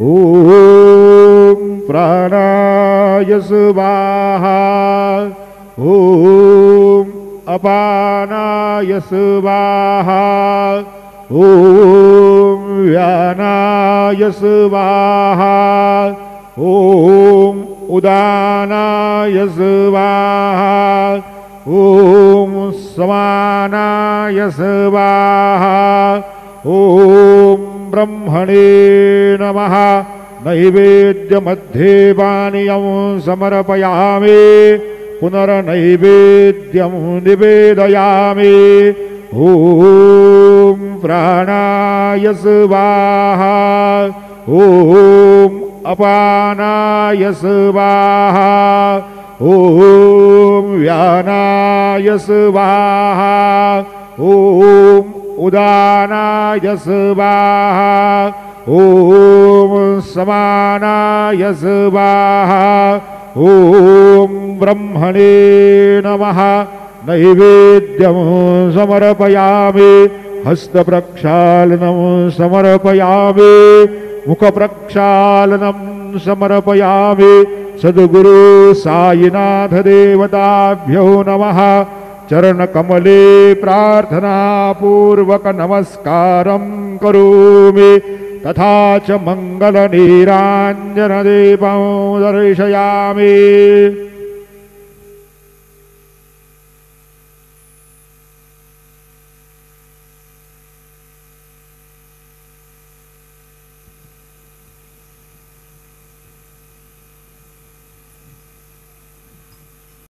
ॐ प्राणाय स्वाहा ॐ अपानाय स्वाहा ॐ व्यानाय स्वाहा ॐ उदानाय स्वाहा ॐ समानाय स्वाहा ॐ ब्रह्मणे नमः। नैवेद्यमध्ये पानीयं समर्पयामि पुनर्नैवेद्यं निवेदयामि। ॐ प्राणाय स्वाहा ॐ अपानाय स्वाहा ॐ व्यानाय स्वाहा ॐ उदानाय स्वाहा ॐ समानाय स्वाहा ॐ ब्रह्मणे नमः। नैवेद्यं समर्पयामि हस्तप्रक्षालनं समर्पयामि मुखप्रक्षालनं समर्पयामि। सद्गुरु साईनाथ देवताभ्यो नमः। चरणकमले प्रार्थनापूर्वक नमस्कारं करोमि तथा च मङ्गलनीराञ्जनदीपं दर्शयामि।